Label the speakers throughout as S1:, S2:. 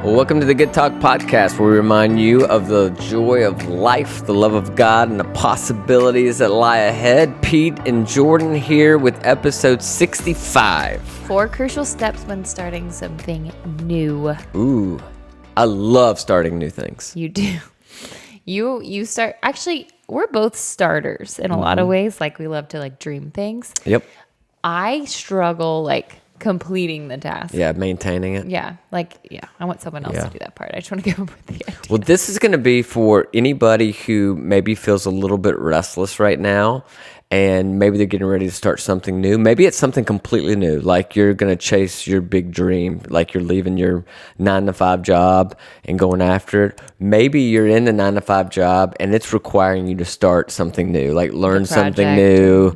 S1: Well, welcome to the Good Talk Podcast, where we remind you of the joy of life, the love of God, and the possibilities that lie ahead. Pete and Jordyn here with episode 65.
S2: 4 crucial steps when starting something new.
S1: Ooh, I love starting new things.
S2: You do. You start. Actually, we're both starters in a lot of ways. Like, we love to dream things.
S1: Yep.
S2: I struggle completing the task.
S1: Yeah, maintaining it.
S2: Yeah. I want someone else to do that part. I just want to go with the idea.
S1: Well, this is going to be for anybody who maybe feels a little bit restless right now, and maybe they're getting ready to start something new. Maybe it's something completely new, like you're going to chase your big dream, like you're leaving your 9-to-5 job and going after it. Maybe you're in the 9-to-5 job and it's requiring you to start something new, like learn something new.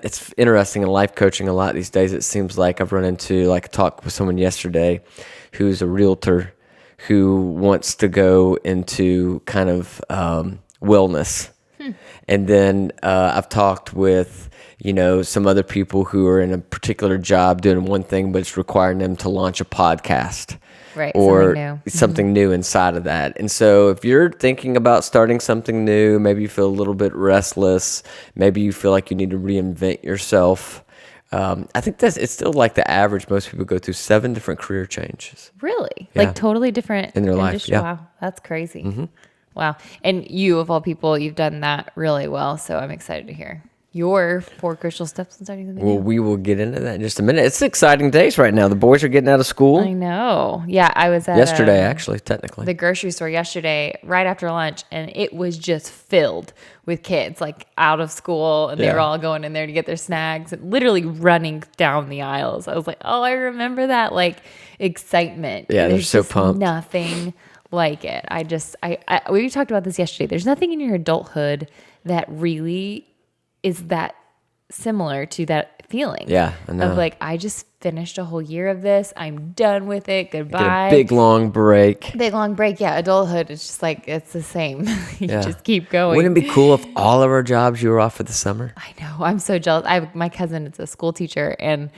S1: It's interesting in life coaching a lot these days. It seems like I've run into a talk with someone yesterday who's a realtor who wants to go into kind of wellness. And then I've talked with, some other people who are in a particular job doing one thing, but it's requiring them to launch a podcast.
S2: Right.
S1: Or something new inside of that. And so if you're thinking about starting something new, maybe you feel a little bit restless, maybe you feel like you need to reinvent yourself. I think it's still the average. Most people go through 7 different career changes.
S2: Really?
S1: Yeah.
S2: Totally different
S1: in their life. Yeah.
S2: Wow. That's crazy. Mm-hmm. Wow. And you, of all people, you've done that really well. So I'm excited to hear your 4 crucial steps in starting something new.
S1: Well, we will get into that in just a minute. It's exciting days right now. The boys are getting out of school.
S2: I know. Yeah, I was at
S1: yesterday, actually, technically.
S2: The grocery store yesterday, right after lunch, and it was just filled with kids, out of school, and they were all going in there to get their snacks, and literally running down the aisles. I was like, oh, I remember that, excitement.
S1: Yeah, they're so pumped.
S2: Nothing like it. We talked about this yesterday. There's nothing in your adulthood that really is that similar to that feeling.
S1: Yeah, I know.
S2: Of I just finished a whole year of this. I'm done with it. Goodbye.
S1: Get a big long break.
S2: Big long break. Yeah, adulthood is just it's the same. You just keep going.
S1: Wouldn't it be cool if all of our jobs you were off for the summer?
S2: I know. I'm so jealous. My cousin is a school teacher, and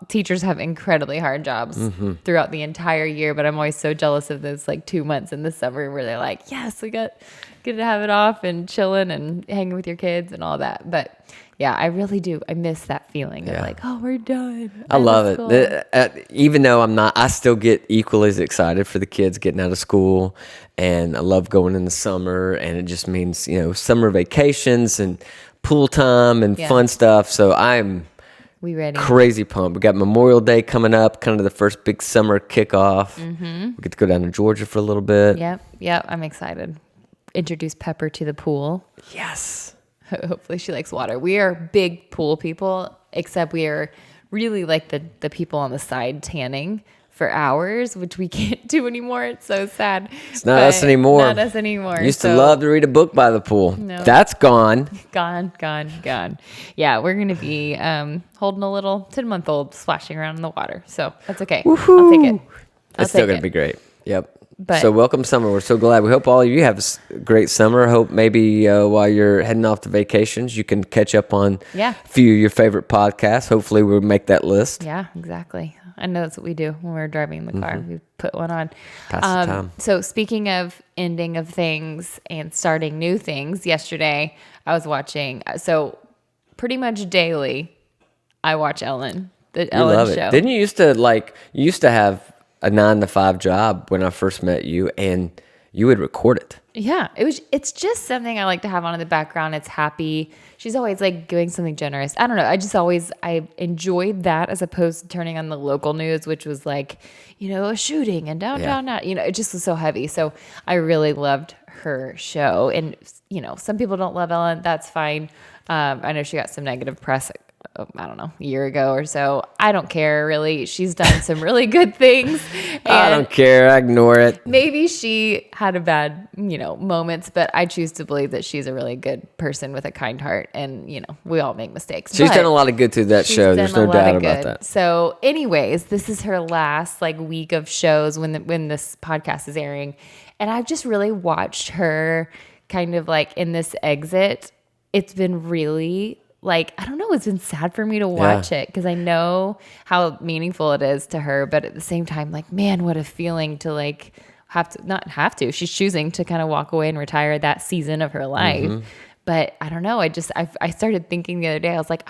S2: teachers have incredibly hard jobs throughout the entire year, but I'm always so jealous of those 2 months in the summer where they're like, yes, we get to have it off and chilling and hanging with your kids and all that. But yeah, I really do. I miss that feeling of oh, we're done.
S1: I love it. Even though I'm not, I still get equally as excited for the kids getting out of school, and I love going in the summer, and it just means, summer vacations and pool time and fun stuff. So
S2: we ready?
S1: Crazy pumped. We got Memorial Day coming up, kind of the first big summer kickoff. We get to go down to Georgia for a little bit.
S2: Yep. I'm excited. Introduce Pepper to the pool.
S1: Yes.
S2: Hopefully she likes water. We are big pool people, except we are really the people on the side tanning for hours, which we can't do anymore. It's so sad.
S1: It's not us anymore. Used to love to read a book by the pool. No. That's gone.
S2: Gone. Yeah, we're going to be holding a little 10-month-old splashing around in the water. So that's okay.
S1: Woo-hoo.
S2: I'll take it.
S1: It's still going to be great. Yep. So welcome summer. We're so glad. We hope all of you have a great summer. Hope maybe while you're heading off to vacations, you can catch up on a few of your favorite podcasts. Hopefully we'll make that list.
S2: Yeah, exactly. I know that's what we do when we're driving in the car. We put one on.
S1: Pass the time.
S2: So speaking of ending of things and starting new things, yesterday I was watching. So pretty much daily, I watch Ellen, the Ellen show.
S1: Didn't you used to have a 9-to-5 job when I first met you, and you would record it?
S2: Yeah, it's just something I like to have on in the background. It's happy. She's always doing something generous. I don't know. I enjoyed that as opposed to turning on the local news, which was a shooting in downtown. It just was so heavy. So I really loved her show. And, some people don't love Ellen. That's fine. I know she got some negative press, I don't know, a year ago or so. I don't care, really. She's done some really good things.
S1: I don't care. I ignore it.
S2: Maybe she had a bad, moments, but I choose to believe that she's a really good person with a kind heart. And, we all make mistakes.
S1: She's done a lot of good through that show. There's no doubt about that.
S2: So anyways, this is her last week of shows when this podcast is airing. And I've just really watched her kind of in this exit. It's been really like, I don't know, it's been sad for me to watch it because I know how meaningful it is to her. But at the same time, like, man, what a feeling to like not have to. She's choosing to kind of walk away and retire that season of her life. But I don't know. I started thinking the other day, I was like,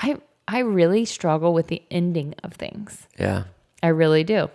S2: I really struggle with the ending of things.
S1: Yeah.
S2: I really do.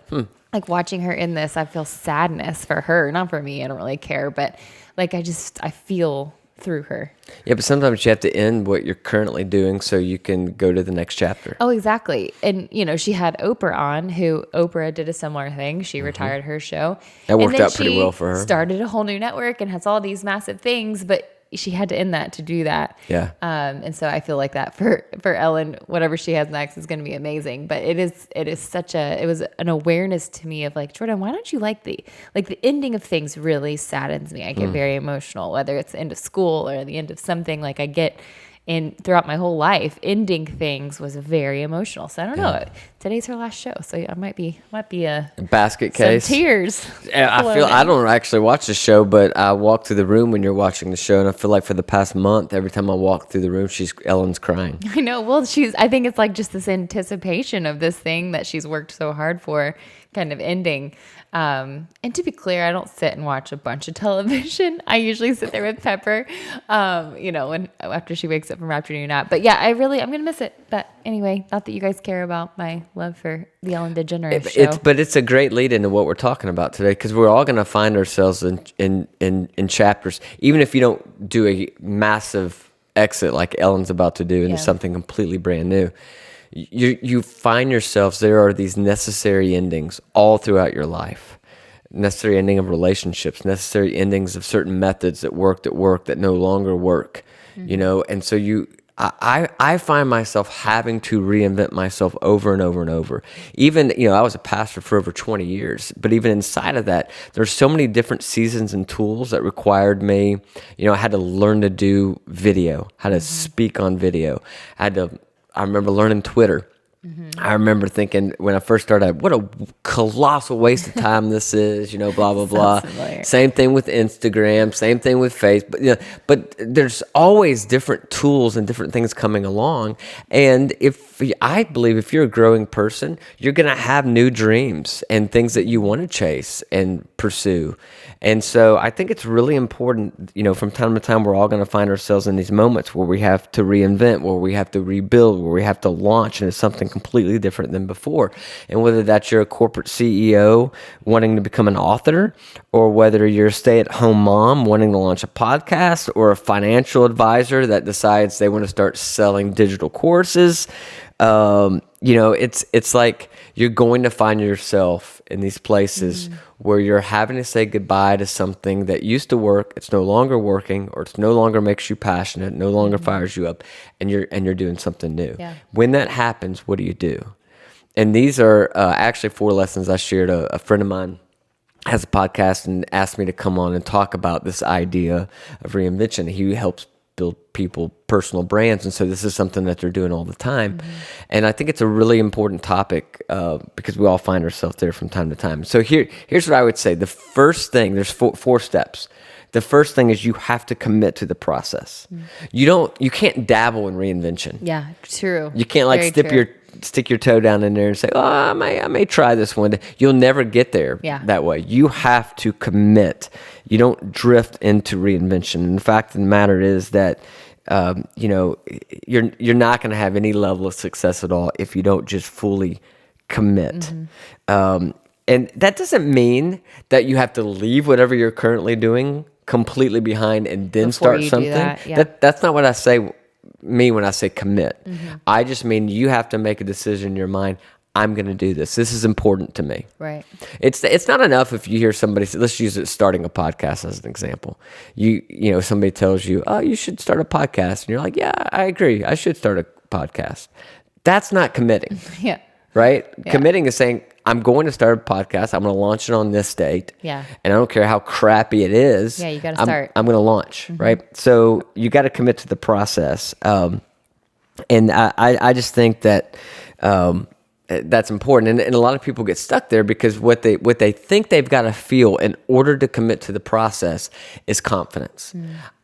S2: Like watching her in this, I feel sadness for her, not for me. I don't really care, but like, I feel through her.
S1: Yeah, but sometimes you have to end what you're currently doing so you can go to the next chapter.
S2: Oh, exactly. And, you know, she had Oprah on, who Oprah did a similar thing. She retired her show.
S1: That worked out pretty well for her.
S2: Started a whole new network and has all these massive things, but she had to end that to do that.
S1: Yeah.
S2: And so I feel like that for Ellen, whatever she has next is going to be amazing. But it was an awareness to me of like, Jordyn, why don't you like the ending of things really saddens me. I get very emotional, whether it's the end of school or the end of something. Like I get throughout my whole life, ending things was very emotional. So I don't know. Today's her last show, so I might be a
S1: basket case.
S2: Some tears.
S1: I don't actually watch the show, but I walk through the room when you're watching the show, and I feel like for the past month, every time I walk through the room, Ellen's crying.
S2: I know. Well, I think it's like just this anticipation of this thing that she's worked so hard for, kind of ending. And to be clear, I don't sit and watch a bunch of television. I usually sit there with Pepper, after she wakes up from afternoon nap. But yeah, I'm going to miss it. But anyway, not that you guys care about my love for the Ellen DeGeneres show.
S1: But it's a great lead into what we're talking about today, because we're all going to find ourselves in chapters, even if you don't do a massive exit like Ellen's about to do into something completely brand new. You find yourselves, there are these necessary endings all throughout your life. Necessary ending of relationships, necessary endings of certain methods that work that no longer work, and so I find myself having to reinvent myself over and over and over. Even, I was a pastor for over 20 years, but even inside of that, there's so many different seasons and tools that required me, I had to learn to do video, how to speak on video. I remember learning Twitter. I remember thinking when I first started, what a colossal waste of time this is, blah, blah, blah. Same thing with Instagram, same thing with Facebook. But there's always different tools and different things coming along. And I believe if you're a growing person, you're going to have new dreams and things that you want to chase and pursue. And so I think it's really important, from time to time, we're all going to find ourselves in these moments where we have to reinvent, where we have to rebuild, where we have to launch into something completely different than before. And whether that's you're a corporate CEO wanting to become an author, or whether you're a stay-at-home mom wanting to launch a podcast, or a financial advisor that decides they want to start selling digital courses, it's like you're going to find yourself in these places where you're having to say goodbye to something that used to work. It's no longer working, or it's no longer makes you passionate, no longer fires you up, and you're doing something new.
S2: Yeah.
S1: When that happens, what do you do? And these are actually 4 lessons I shared. A friend of mine has a podcast and asked me to come on and talk about this idea of reinvention. He helps build people personal brands, and so this is something that they're doing all the time. And I think it's a really important topic because we all find ourselves there from time to time. So here's what I would say. The first thing, there's 4 steps. The first thing is you have to commit to the process. You can't dabble in reinvention.
S2: Yeah, true.
S1: You can't stick your toe down in there and say, "Oh, I may try this one day." You'll never get there that way. You have to commit. You don't drift into reinvention. And the fact of the matter is that you're not going to have any level of success at all if you don't just fully commit. And that doesn't mean that you have to leave whatever you're currently doing completely behind and then start something. That's not what I say. When I say commit, I just mean you have to make a decision in your mind. I'm going to do this. This is important to me.
S2: Right.
S1: It's not enough if you hear somebody say, let's use it starting a podcast as an example. Somebody tells you, "Oh, you should start a podcast," and you're like, "Yeah, I agree. I should start a podcast." That's not committing.
S2: Yeah.
S1: Right?
S2: Yeah.
S1: Committing is saying, I'm going to start a podcast. I'm going to launch it on this date.
S2: Yeah.
S1: And I don't care how crappy it is.
S2: Yeah, you got to start.
S1: I'm going to launch, right? So you got to commit to the process. And I just think that That's important, and a lot of people get stuck there because what they think they've got to feel in order to commit to the process is confidence.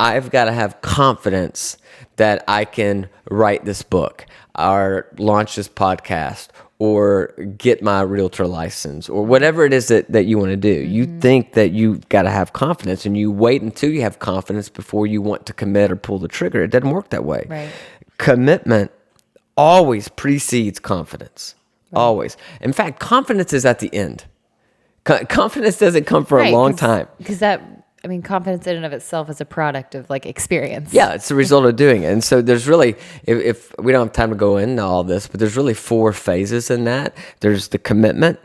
S1: I've got to have confidence that I can write this book or launch this podcast or get my realtor license or whatever it is that you want to do. You think that you've got to have confidence, and you wait until you have confidence before you want to commit or pull the trigger. It doesn't work that way.
S2: Right.
S1: Commitment always precedes confidence. Always. In fact, confidence is at the end. Confidence doesn't come for a long time.
S2: Because confidence in and of itself is a product of like experience.
S1: Yeah, it's the result of doing it. And so there's really, if we don't have time to go into all this, but there's really 4 phases in that. There's the commitment,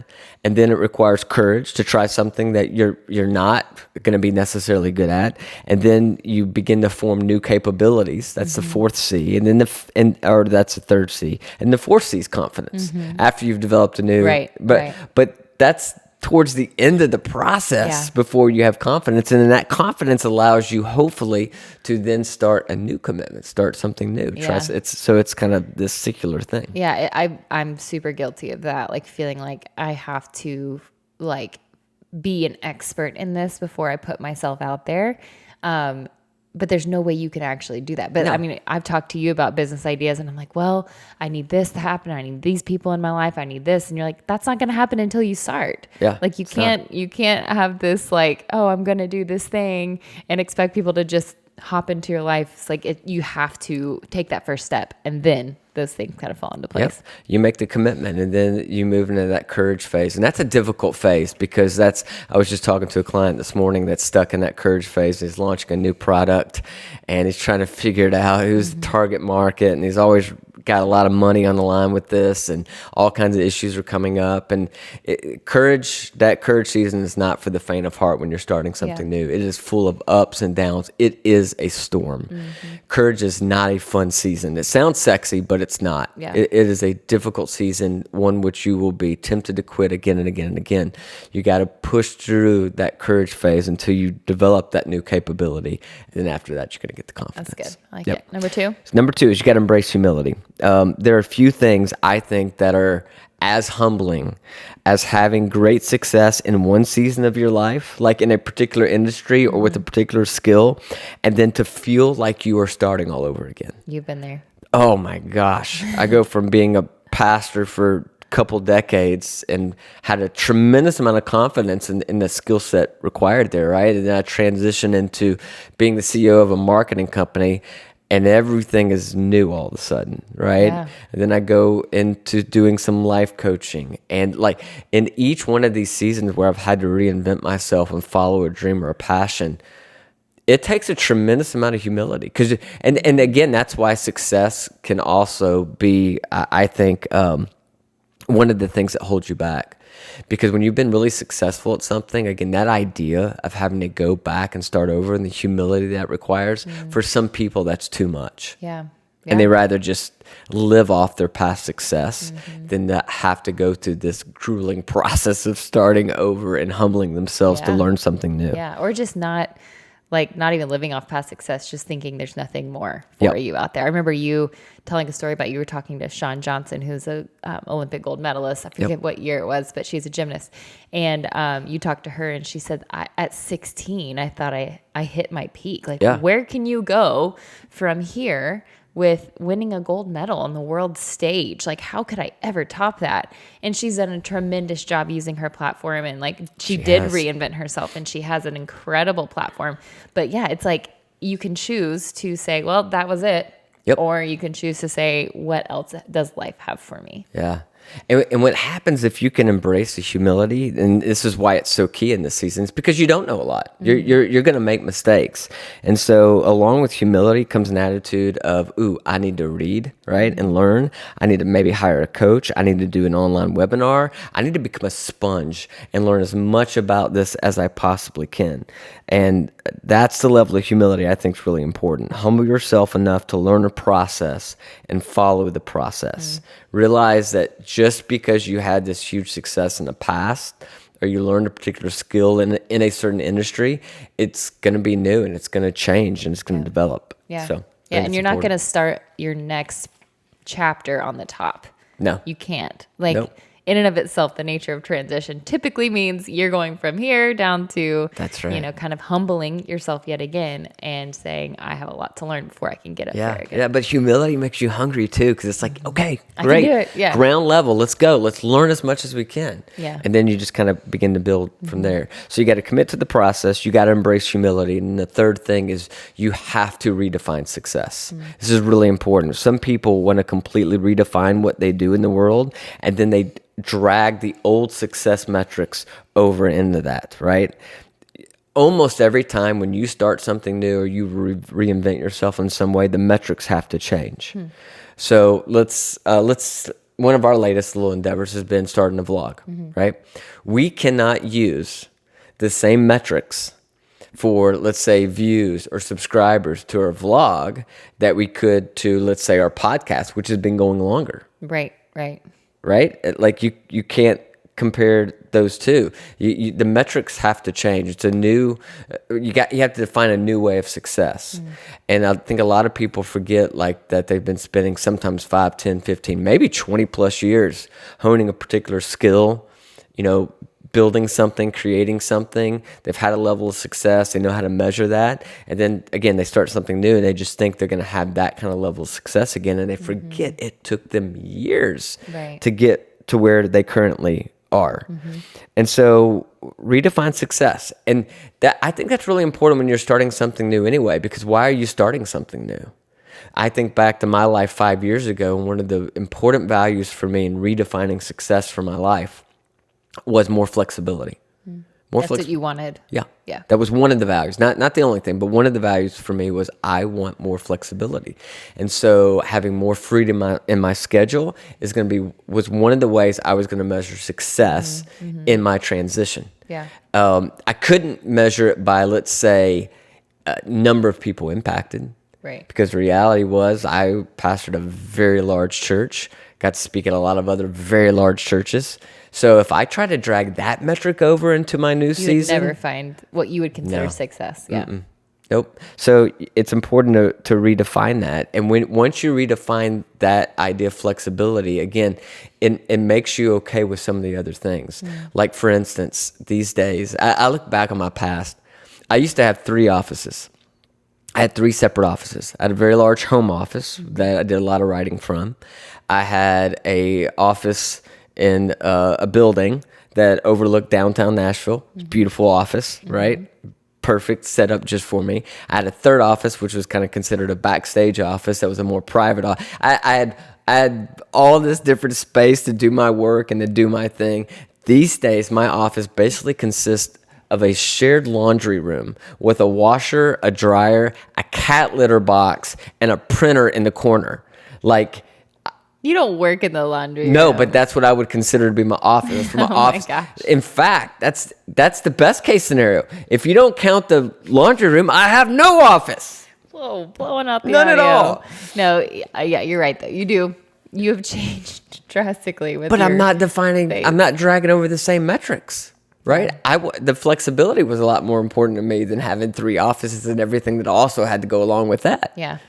S1: and then it requires courage to try something that you're not going to be necessarily good at. And then you begin to form new capabilities. That's the 4th C. And then or that's the 3rd C. And the 4th C is confidence. After you've developed a new, but that's towards the end of the process before you have confidence. And then that confidence allows you hopefully to then start a new commitment, start something new.
S2: Yeah.
S1: It's kind of this circular thing.
S2: Yeah. I'm super guilty of that. Like feeling like I have to like be an expert in this before I put myself out there. But there's no way you can actually do that. But no. I've talked to you about business ideas and I'm like, well, I need this to happen. I need these people in my life. I need this. And you're like, that's not going to happen until you start.
S1: Yeah.
S2: Like you can't have this like, oh, I'm going to do this thing and expect people to just hop into your life. It's like you have to take that first step, and then those things kind of fall into place.
S1: Yep. You make the commitment, and then you move into that courage phase. And that's a difficult phase because I was just talking to a client this morning that's stuck in that courage phase. He's launching a new product and he's trying to figure it out. Who's the target market? And he's always got a lot of money on the line with this, and all kinds of issues are coming up. And that courage season is not for the faint of heart when you're starting something new. It is full of ups and downs. It is a storm. Courage is not a fun season. It sounds sexy, but it's not.
S2: Yeah.
S1: It is a difficult season, one which you will be tempted to quit again and again and again. You got to push through that courage phase until you develop that new capability. And then after that, you're going to get the confidence.
S2: That's good. I like it. Number 2?
S1: So number 2 is you got to embrace humility. There are a few things I think that are as humbling as having great success in one season of your life, like in a particular industry or with a particular skill, and then to feel like you are starting all over again.
S2: You've been there.
S1: Oh my gosh. I go from being a pastor for a couple decades and had a tremendous amount of confidence in the skill set required there, right? And then I transitioned into being the CEO of a marketing company, and everything is new all of a sudden, right?
S2: Yeah.
S1: And then I go into doing some life coaching. And like in each one of these seasons where I've had to reinvent myself and follow a dream or a passion, it takes a tremendous amount of humility. And again, that's why success can also be, I think, one of the things that holds you back. Because when you've been really successful at something, again, that idea of having to go back and start over and the humility that requires, for some people, that's too much.
S2: Yeah.
S1: And they rather just live off their past success than to have to go through this grueling process of starting over and humbling themselves to learn something new.
S2: Yeah. Or just not even living off past success, just thinking there's nothing more for you out there. I remember you telling a story about you were talking to Shawn Johnson, who's a Olympic gold medalist. I forget what year it was, but she's a gymnast. And you talked to her and she said, at 16, I thought I hit my peak. Like, where can you go from here with winning a gold medal on the world stage? Like, how could I ever top that? And she's done a tremendous job using her platform, and like she did reinvent herself, and she has an incredible platform. But yeah, it's like you can choose to say, well, that was it. Or you can choose to say, what else does life have for me? Yeah.
S1: And what happens if you can embrace the humility, and this is why it's so key in this season, is because you don't know a lot. You're going to make mistakes. And so along with humility comes an attitude of, I need to read, right, and learn. I need to maybe hire a coach. I need to do an online webinar. I need to become a sponge and learn as much about this as I possibly can. And that's the level of humility I think is really important. Humble yourself enough to learn a process and follow the process. Realize that just because you had this huge success in the past, or you learned a particular skill in a certain industry, it's going to be new and it's going to change and it's going to develop.
S2: Yeah.
S1: So,
S2: and you're not going to start your next chapter on the top.
S1: No.
S2: You can't. Like,
S1: Nope.
S2: in and of itself, the nature of transition typically means you're going from here down to,
S1: That's right.
S2: kind of humbling yourself yet again and saying, I have a lot to learn before I can get up
S1: Yeah,
S2: there again.
S1: yeah, but humility makes you hungry too, because it's like, okay,
S2: I
S1: great,
S2: can do it, yeah.
S1: ground level, let's go, let's learn as much as we can,
S2: Yeah.
S1: and then you just kind of begin to build from there. So you got to commit to the process, you got to embrace humility, and the third thing is you have to redefine success. This is really important. Some people want to completely redefine what they do in the world, and then they drag the old success metrics over into that, right? Almost every time when you start something new or you reinvent yourself in some way, the metrics have to change. So let's one of our latest little endeavors has been starting a vlog, right? We cannot use the same metrics for, let's say, views or subscribers to our vlog that we could to, let's say, our podcast, which has been going longer.
S2: Right.
S1: Right? Like you can't compare those two. The metrics have to change. It's a new, you have to define a new way of success. And I think a lot of people forget like that they've been spending sometimes 5, 10, 15, maybe 20 plus years honing a particular skill, building something, creating something. They've had a level of success. They know how to measure that. And then again, they start something new and they just think they're going to have that kind of level of success again. And they forget it took them years to get to where they currently are. And so redefine success. And I think that's really important when you're starting something new anyway, because why are you starting something new? I think back to my life 5 years ago, and one of the important values for me in redefining success for my life was more flexibility.
S2: That's what you wanted.
S1: Yeah.
S2: Yeah.
S1: That was one of the values. Not the only thing, but one of the values for me was I want more flexibility. And so having more freedom in my schedule was one of the ways I was going to measure success in my transition.
S2: Yeah.
S1: I couldn't measure it by, let's say, number of people impacted.
S2: Right.
S1: Because the reality was I pastored a very large church, got to speak at a lot of other very large churches. So if I try to drag that metric over into my new season,
S2: You would never find what you would consider success. Yeah.
S1: Nope. So it's important to redefine that. And once you redefine that idea of flexibility, again, it makes you okay with some of the other things. Like, for instance, these days, I look back on my past. I used to have 3 offices. I had 3 separate offices. I had a very large home office that I did a lot of writing from. I had a office in a building that overlooked downtown Nashville. Beautiful office, right? Perfect setup just for me. I had a third office, which was kind of considered a backstage office. That was a more private office. I had all this different space to do my work and to do my thing. These days, my office basically consists of a shared laundry room with a washer, a dryer, a cat litter box, and a printer in the corner. Like,
S2: You don't work in the laundry room.
S1: no, but that's what I would consider to be my office. My office.
S2: My gosh.
S1: In fact, that's the best case scenario. If you don't count the laundry room, I have no office.
S2: Whoa, blowing out the
S1: None
S2: audio.
S1: at all.
S2: No, yeah, you're right though. You do. You have changed drastically with
S1: But
S2: your
S1: I'm not defining.
S2: space.
S1: I'm not dragging over the same metrics, right? The flexibility was a lot more important to me than having 3 offices and everything that also had to go along with that.
S2: Yeah.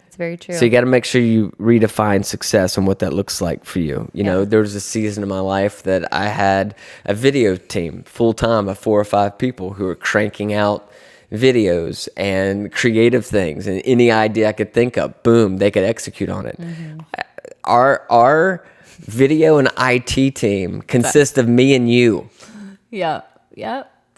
S2: It's very true.
S1: So you got to make sure you redefine success and what that looks like for you. You know, there was a season in my life that I had a video team full time of 4 or 5 people who were cranking out videos and creative things, and any idea I could think of, boom, they could execute on it. Our video and IT team consists of me and you.
S2: Yeah.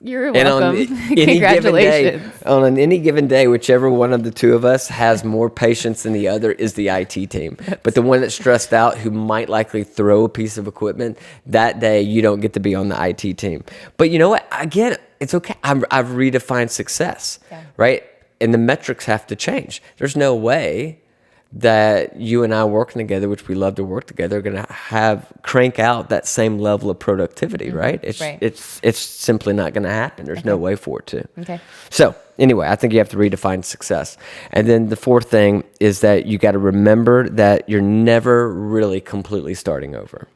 S2: You're
S1: And
S2: welcome.
S1: Congratulations.
S2: Congratulations.
S1: On any given day, whichever one of the 2 of us has more patience than the other is the IT team. But the one that's stressed out, who might likely throw a piece of equipment, that day you don't get to be on the IT team. But you know what? Again, it's okay. I've redefined success, right? And the metrics have to change. There's no way that you and I working together, which we love to work together, are going to crank out that same level of productivity, right? It's simply not going to happen. There's no way for it to.
S2: Okay.
S1: So anyway, I think you have to redefine success. And then the 4th thing is that you got to remember that you're never really completely starting over.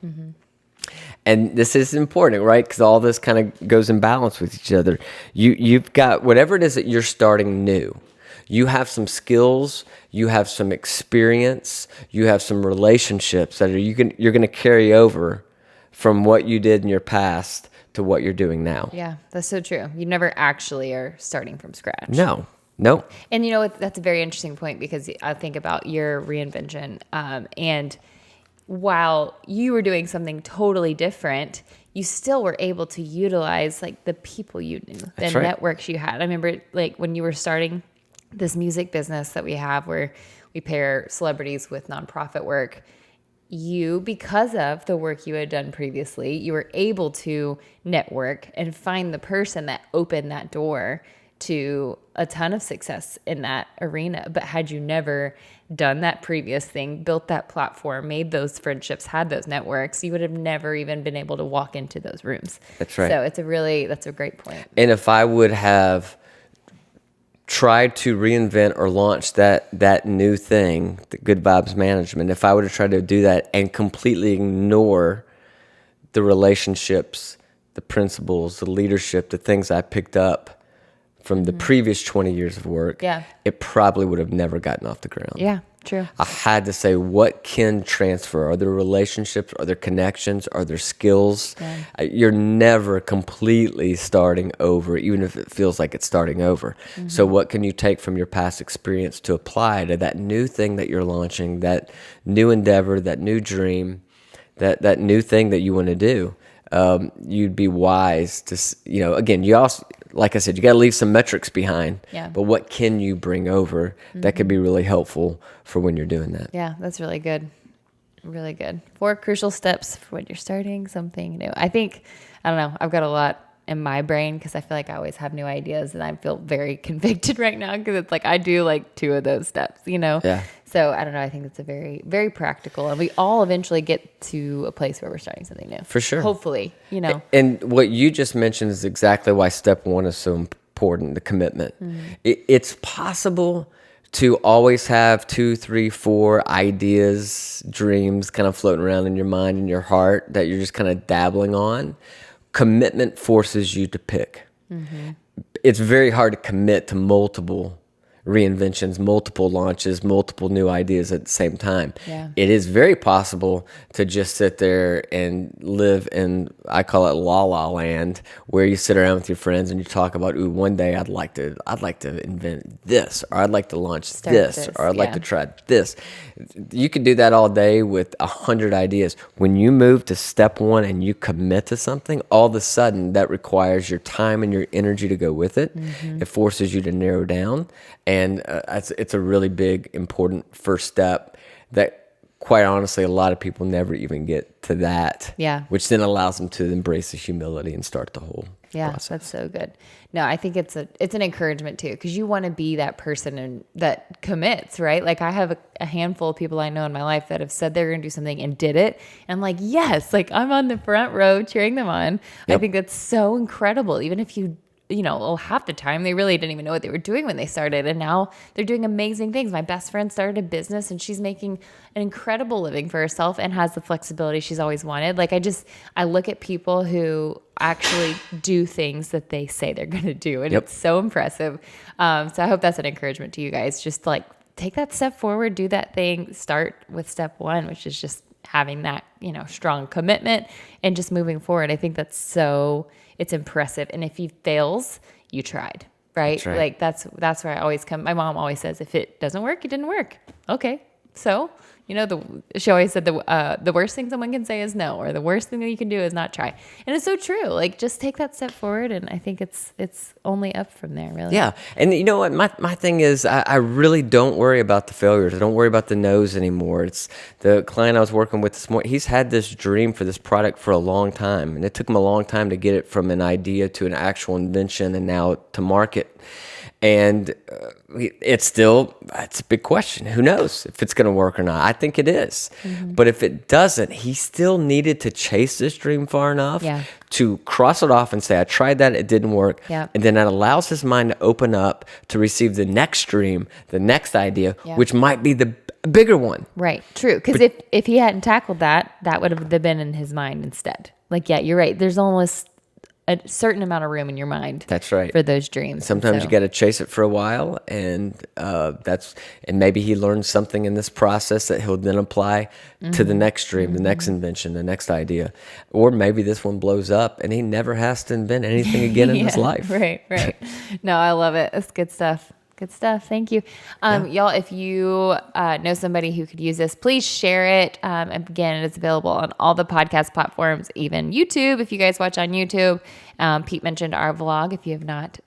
S1: And this is important, right? Because all this kind of goes in balance with each other. You've got whatever it is that you're starting new. You have some skills, you have some experience, you have some relationships that you're going to carry over from what you did in your past to what you're doing now.
S2: Yeah, that's so true. You never actually are starting from scratch.
S1: No.
S2: And you know what? That's a very interesting point, because I think about your reinvention. And while you were doing something totally different, you still were able to utilize like the people you knew, the networks you had. I remember like when you were starting this music business that we have, where we pair celebrities with nonprofit work. You, because of the work you had done previously, you were able to network and find the person that opened that door to a ton of success in that arena. But had you never done that previous thing, built that platform, made those friendships, had those networks, you would have never even been able to walk into those rooms.
S1: That's right.
S2: So that's a great point.
S1: And if I would have tried to reinvent or launch that new thing, the Good Vibes Management, if I would have tried to do that and completely ignore the relationships, the principles, the leadership, the things I picked up from the previous 20 years of work, it probably would have never gotten off the ground.
S2: Yeah, true.
S1: I had to say, what can transfer? Are there relationships? Are there connections? Are there skills?
S2: Yeah.
S1: You're never completely starting over, even if it feels like it's starting over. So what can you take from your past experience to apply to that new thing that you're launching, that new endeavor, that new dream, that new thing that you want to do? You'd be wise to, again, you also, like I said, you got to leave some metrics behind.
S2: Yeah.
S1: But what can you bring over that could be really helpful for when you're doing that?
S2: Yeah, that's really good. Really good. 4 crucial steps for when you're starting something new. I think, I don't know, I've got a lot in my brain because I feel like I always have new ideas, and I feel very convicted right now because it's like I do like 2 of those steps,
S1: Yeah.
S2: So I don't know. I think it's a very, very practical, and we all eventually get to a place where we're starting something new.
S1: For sure.
S2: Hopefully,
S1: And what you just mentioned is exactly why step 1 is so important, the commitment. It's possible to always have 2, 3, 4 ideas, dreams kind of floating around in your mind and your heart that you're just kind of dabbling on. Commitment forces you to pick. It's very hard to commit to multiple reinventions, multiple launches, multiple new ideas at the same time.
S2: Yeah.
S1: It is very possible to just sit there and live in, I call it la la land, where you sit around with your friends and you talk about, ooh, one day I'd like to invent this, or I'd like to launch this, or I'd like to try this. You could do that all day with 100 ideas. When you move to step 1 and you commit to something, all of a sudden that requires your time and your energy to go with it. It forces you to narrow down. And it's a really big, important first step that, quite honestly, a lot of people never even get to that.
S2: Yeah.
S1: Which then allows them to embrace the humility and start the whole process.
S2: That's so good. No, I think it's an encouragement too, because you want to be that person that commits, right? Like I have a handful of people I know in my life that have said they're going to do something and did it. And I'm like, yes, like I'm on the front row cheering them on.
S1: Yep.
S2: I think that's so incredible. Even if half the time they really didn't even know what they were doing when they started, and now they're doing amazing things. My best friend started a business and she's making an incredible living for herself and has the flexibility she's always wanted. Like I look at people who actually do things that they say they're going to do, and it's so impressive. So I hope that's an encouragement to you guys. Just like take that step forward, do that thing, start with step 1, which is just having that, strong commitment and just moving forward. I think it's impressive. And if he fails, you tried, right?
S1: That's right.
S2: Like that's where I always come. My mom always says, if it doesn't work, it didn't work. Okay. So, she always said the worst thing someone can say is no, or the worst thing that you can do is not try. And it's so true. Like just take that step forward. And I think it's only up from there, really.
S1: Yeah. And you know what? My thing is I really don't worry about the failures. I don't worry about the no's anymore. It's the client I was working with this morning. He's had this dream for this product for a long time. And it took him a long time to get it from an idea to an actual invention and now to market. And it's a big question. Who knows if it's going to work or not? I think it is. But if it doesn't, he still needed to chase this dream far enough to cross it off and say, I tried that, it didn't work.
S2: Yeah.
S1: And then that allows his mind to open up to receive the next dream, the next idea, which might be the bigger one.
S2: Right. True. Because if he hadn't tackled that would have been in his mind instead. Like, yeah, you're right. There's almost a certain amount of room in your mind.
S1: That's right.
S2: For those dreams.
S1: Sometimes you got to chase it for a while, and and maybe he learns something in this process that he'll then apply to the next dream, the next invention, the next idea, or maybe this one blows up and he never has to invent anything again in his life.
S2: Right. No, I love it. It's good stuff. Good stuff. Thank you. Y'all, if you know somebody who could use this, please share it. And again, it is available on all the podcast platforms, even YouTube. If you guys watch on YouTube, Pete mentioned our vlog. If you have not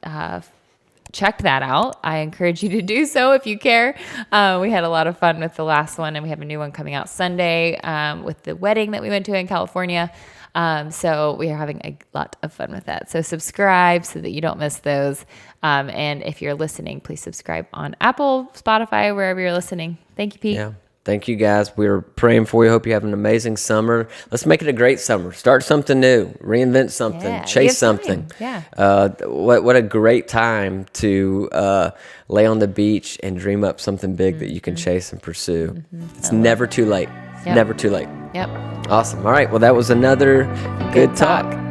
S2: checked that out, I encourage you to do so if you care. We had a lot of fun with the last one, and we have a new one coming out Sunday with the wedding that we went to in California. So we are having a lot of fun with that. So subscribe so that you don't miss those. And if you're listening, please subscribe on Apple, Spotify, wherever you're listening. Thank you, Pete.
S1: Yeah. Thank you, guys. We're praying for you. Hope you have an amazing summer. Let's make it a great summer. Start something new. Reinvent something. Chase something.
S2: Yeah.
S1: What a great time to lay on the beach and dream up something big that you can chase and pursue. It's never too late.
S2: Yep.
S1: Never too late.
S2: Yep.
S1: Awesome. All right. Well, that was another good talk.